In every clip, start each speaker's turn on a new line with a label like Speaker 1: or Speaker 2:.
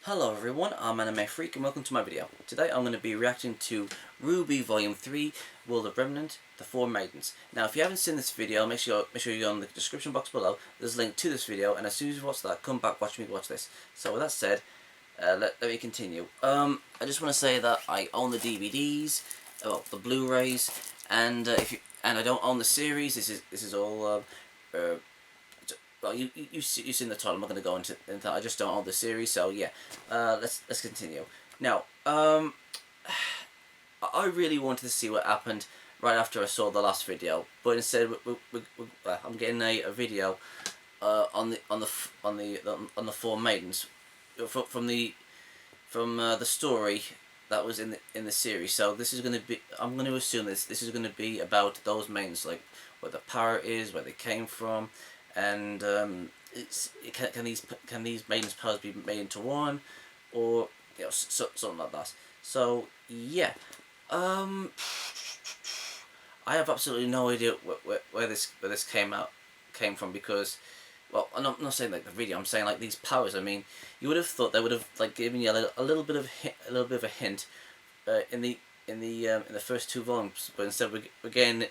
Speaker 1: Hello everyone, I'm Anime Freak and welcome to my video. Today I'm going to be reacting to RWBY Volume 3, World of Remnant, The Four Maidens. Now if you haven't seen this video, make sure you go in the description box below. There's a link to this video, and as soon as you watch that, come back, watch this. So with that said, let me continue. I just want to say that I own the DVDs, the Blu-rays, and I don't own the series. This is all well, you've seen the title. I'm not going to go into that. I just don't own the series, so yeah. Let's continue. Now, I really wanted to see what happened right after I saw the last video, but instead I'm getting a video on the Four Maidens from the story that was in the series. So this is going to be. I'm going to assume this is going to be about those maidens, like where the power is, where they came from. And can these maidens' powers be made into one, or something like that? So yeah, I have absolutely no idea where this came from, because, well, I'm not saying like the video. I'm saying like these powers. I mean, you would have thought they would have like given you a little bit of a hint in the first two volumes, but instead we're getting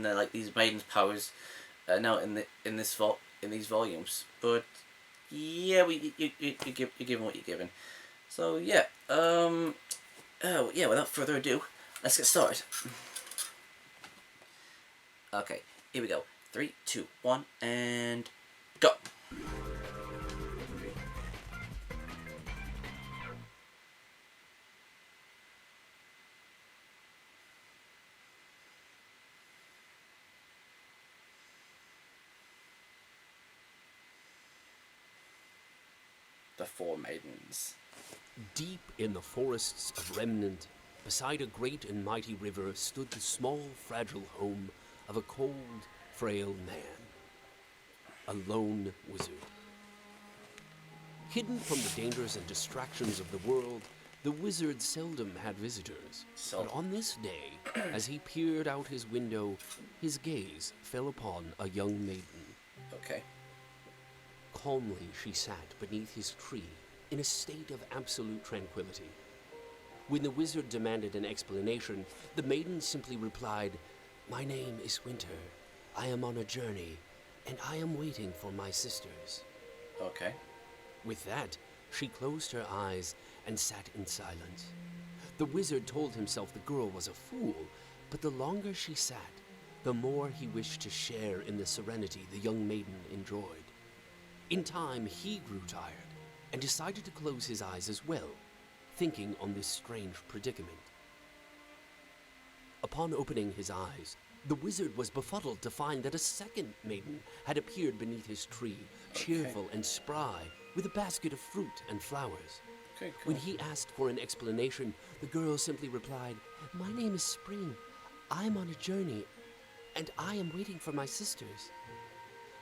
Speaker 1: like these maidens' powers. Now in these volumes, but yeah, you're given what you're given. So yeah, without further ado, let's get started. Okay, here we go. 3, 2, 1, and go. The Four Maidens.
Speaker 2: Deep in the forests of Remnant, beside a great and mighty river, stood the small, fragile home of a cold, frail man. A lone wizard. Hidden from the dangers and distractions of the world, the wizard seldom had visitors. But on this day, as he peered out his window, his gaze fell upon a young maiden.
Speaker 1: Okay.
Speaker 2: Calmly she sat beneath his tree, in a state of absolute tranquility. When the wizard demanded an explanation, the maiden simply replied, "My name is Winter. I am on a journey, and I am waiting for my sisters."
Speaker 1: Okay.
Speaker 2: With that, she closed her eyes and sat in silence. The wizard told himself the girl was a fool, but the longer she sat, the more he wished to share in the serenity the young maiden enjoyed. In time, he grew tired and decided to close his eyes as well, thinking on this strange predicament. Upon opening his eyes, the wizard was befuddled to find that a second maiden had appeared beneath his tree, cheerful and spry, with a basket of fruit and flowers.
Speaker 1: Okay, cool.
Speaker 2: When he asked for an explanation, the girl simply replied, "My name is Spring. I am on a journey, and I am waiting for my sisters."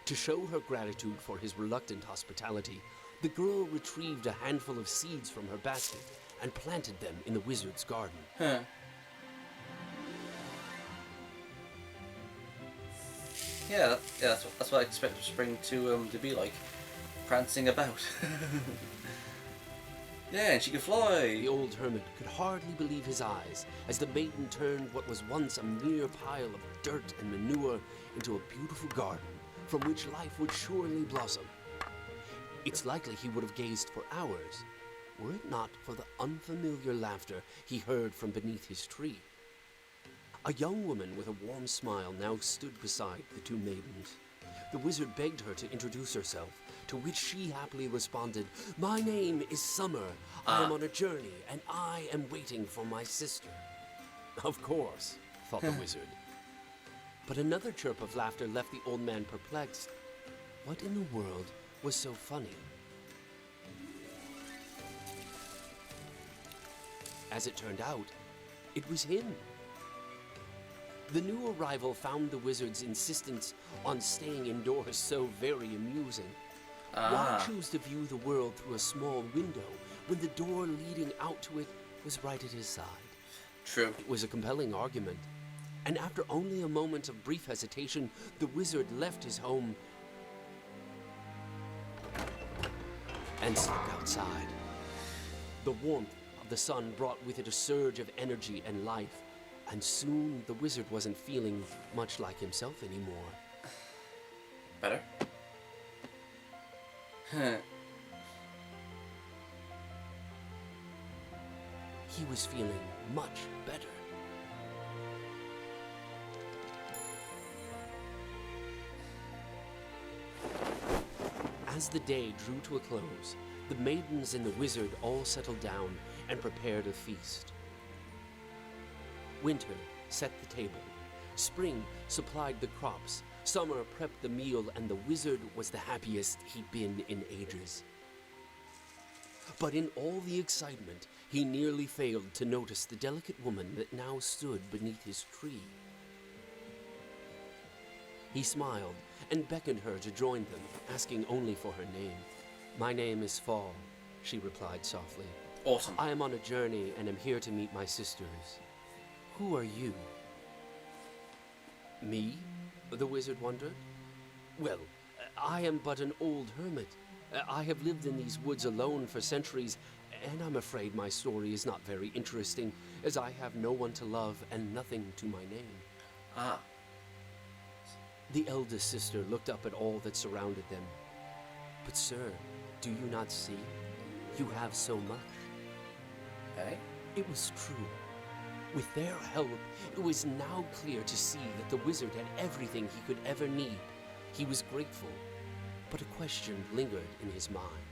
Speaker 2: To show her gratitude for his reluctant hospitality, the girl retrieved a handful of seeds from her basket and planted them in the wizard's garden.
Speaker 1: Huh. Yeah, that's what I expect Spring to be like, prancing about. Yeah, and she can fly.
Speaker 2: The old hermit could hardly believe his eyes as the maiden turned what was once a mere pile of dirt and manure into a beautiful garden from which life would surely blossom. It's likely he would have gazed for hours, were it not for the unfamiliar laughter he heard from beneath his tree. A young woman with a warm smile now stood beside the two maidens. The wizard begged her to introduce herself, to which she happily responded, "My name is Summer. I am on a journey, and I am waiting for my sister." Of course, thought the wizard. But another chirp of laughter left the old man perplexed. What in the world was so funny? As it turned out, it was him. The new arrival found the wizard's insistence on staying indoors so very amusing. Why choose to view the world through a small window when the door leading out to it was right at his side?
Speaker 1: True.
Speaker 2: It was a compelling argument. And after only a moment of brief hesitation, the wizard left his home and stepped outside. The warmth of the sun brought with it a surge of energy and life, and soon the wizard wasn't feeling much like himself anymore.
Speaker 1: Better?
Speaker 2: He was feeling much better. As the day drew to a close, the maidens and the wizard all settled down and prepared a feast. Winter set the table. Spring supplied the crops. Summer prepped the meal, and the wizard was the happiest he'd been in ages. But in all the excitement, he nearly failed to notice the delicate woman that now stood beneath his tree. He smiled and beckoned her to join them, asking only for her name. "My name is Fall," she replied softly.
Speaker 1: Awesome.
Speaker 2: "I am on a journey and am here to meet my sisters. Who are you?" "Me?" the wizard wondered. "Well, I am but an old hermit. I have lived in these woods alone for centuries, and I'm afraid my story is not very interesting, as I have no one to love and nothing to my name."
Speaker 1: Ah.
Speaker 2: The eldest sister looked up at all that surrounded them. "But sir, do you not see? You have so much."
Speaker 1: Hey?
Speaker 2: It was true. With their help, it was now clear to see that the wizard had everything he could ever need. He was grateful, but a question lingered in his mind.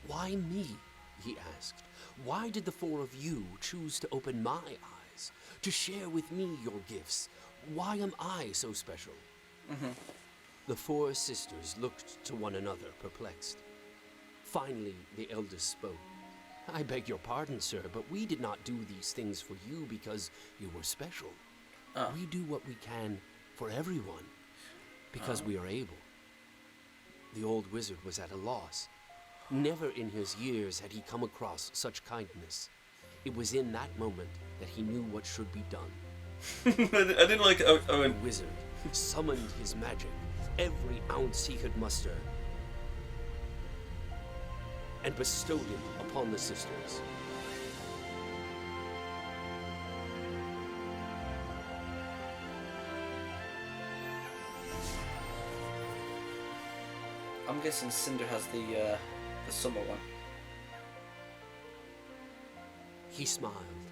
Speaker 2: "Why me?" he asked. "Why did the four of you choose to open my eyes, to share with me your gifts? Why am I so special?" The four sisters looked to one another, perplexed. Finally, the eldest spoke. "I beg your pardon, sir, but we did not do these things for you because you were special. We do what we can for everyone, because we are able." The old wizard was at a loss. Never in his years had he come across such kindness. It was in that moment that he knew what should be done.
Speaker 1: I didn't like it.
Speaker 2: The wizard summoned his magic, every ounce he could muster, and bestowed it upon the sisters.
Speaker 1: I'm guessing Cinder has the summer one.
Speaker 2: He smiled.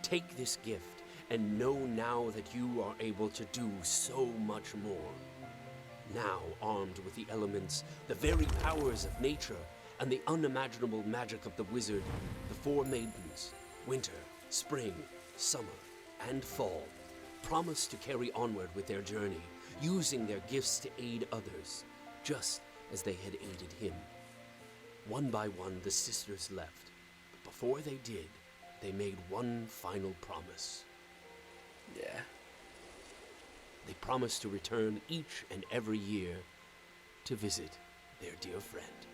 Speaker 2: "Take this gift, and know now that you are able to do so much more." Now, armed with the elements, the very powers of nature, and the unimaginable magic of the wizard, the four maidens, Winter, Spring, Summer, and Fall, promised to carry onward with their journey, using their gifts to aid others, just as they had aided him. One by one, the sisters left, but before they did, they made one final promise.
Speaker 1: Yeah.
Speaker 2: They promised to return each and every year to visit their dear friend.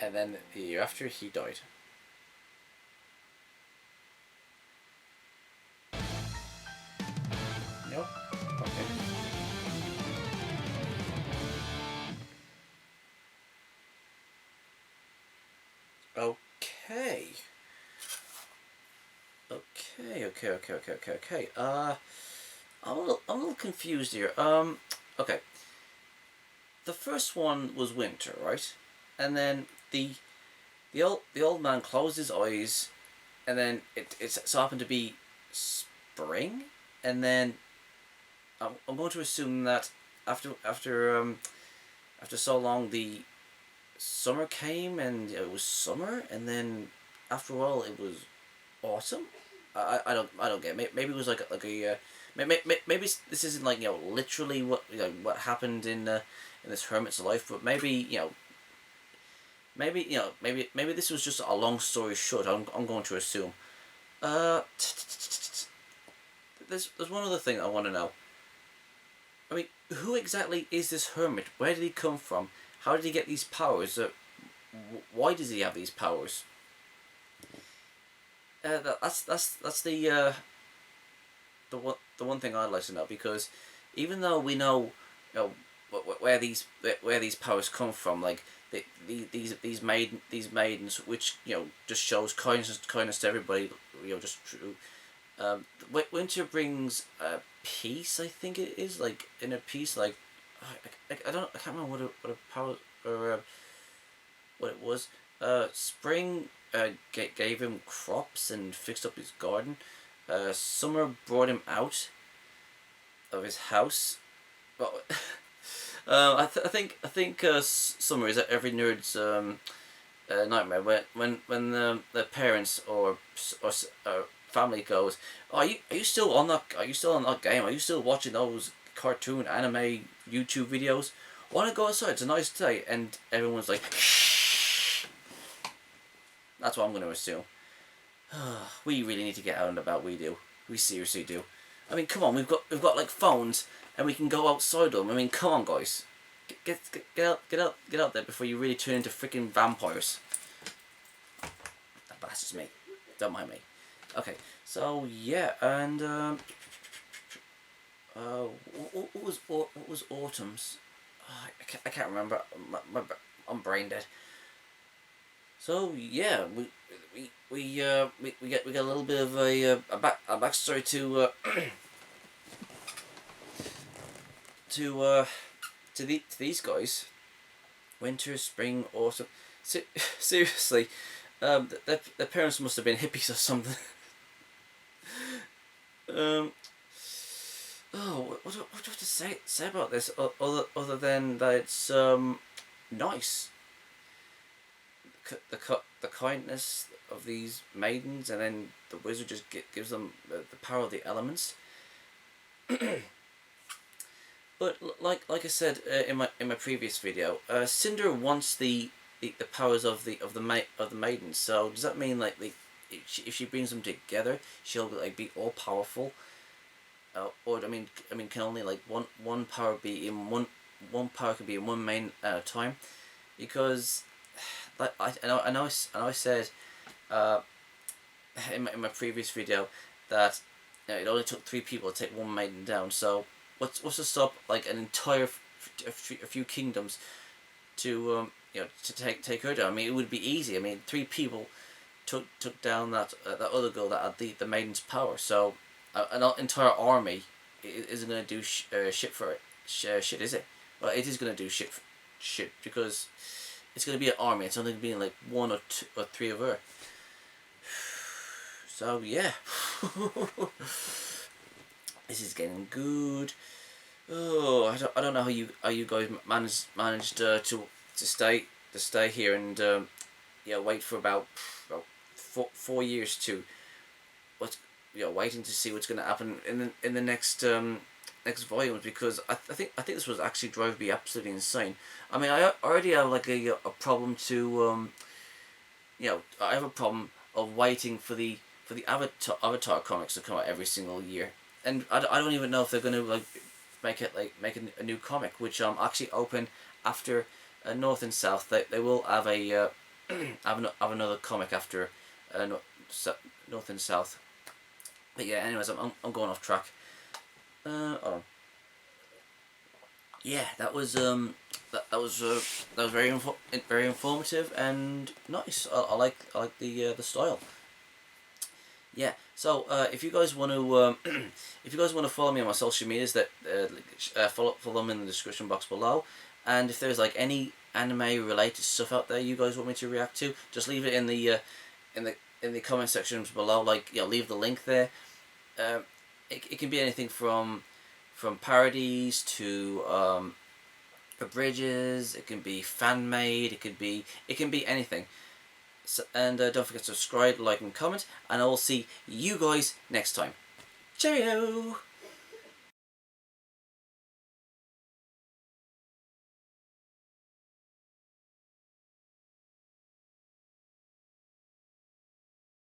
Speaker 1: And then the year after, he died. Nope. Okay. Okay. I'm a little confused here. Okay. The first one was Winter, right? And then the old man closed his eyes, and then it so happened to be Spring, and then I'm going to assume that after so long the summer came, and it was summer, and then after a while it was autumn. I don't get it. Maybe it was like a maybe this isn't like, literally what happened in this hermit's life, but maybe maybe this was just a long story short. I'm going to assume. There's one other thing I want to know. I mean, who exactly is this hermit? Where did he come from? How did he get these powers? Why does he have these powers? That's the one thing I'd like to know, because even though we know, where these powers come from, like these maidens, which just shows kindness to everybody. Just true. Winter brings peace. I think it is like inner peace. Like I can't remember what a power or what it was. Spring gave him crops and fixed up his garden. Summer brought him out of his house. Well, I think summer is every nerd's nightmare. When the parents or family goes, are you still on that? Are you still on that game? Are you still watching those cartoon anime YouTube videos? Want to go outside? It's a nice day, and everyone's like, that's what I'm going to assume. We really need to get out and about. We do. We seriously do. I mean, come on. We've got like phones, and we can go outside them. I mean, come on, guys. Get out there before you really turn into freaking vampires. That's just me. Don't mind me. Okay. So yeah, and what was autumn's? I can't remember. I'm brain dead. So yeah, we get a little bit of a backstory to to these guys. Winter, spring, autumn. Seriously, their parents must have been hippies or something. What do I have to say about this other than that it's nice. The kindness of these maidens, and then the wizard just gives them the power of the elements. But like I said in my previous video, Cinder wants the powers of the maidens. So does that mean like if she brings them together, she'll like be all powerful? Or I mean, can only like one power be in one power can be in one main at a time? Because like I know I said in my previous video that it only took 3 people to take one maiden down. So what's to stop like an entire a few kingdoms to to take her down? I mean, it would be easy. I mean, 3 people took down that other girl that had the maiden's power. So an entire army isn't going to do shit for it. Shit, is it? Well, it is going to do shit because it's going to be an army. It's only going to be like 1 or 2 or 3 of her. So yeah, this is getting good. Oh, I don't know how you guys managed to stay here and wait for about 4 years to waiting to see what's going to happen in the next next volumes, because I think this was actually drove me absolutely insane. I mean, I already have like a problem to I have a problem of waiting for the Avatar comics to come out every single year, and I don't even know if they're going to like make a new comic, which actually open after North and South. They will have a have another comic after North and South. But yeah, anyways, I'm going off track. Hold on. Yeah, that was very informative and nice. I like the style. Yeah. So if you guys want to follow me on my social medias, that follow them in the description box below. And if there's like any anime related stuff out there you guys want me to react to, just leave it in the comment sections below. Like, leave the link there. It can be anything from parodies to abridges. It can be fan made. It can be anything. So, and don't forget to subscribe, like, and comment. And I will see you guys next time. Cheerio!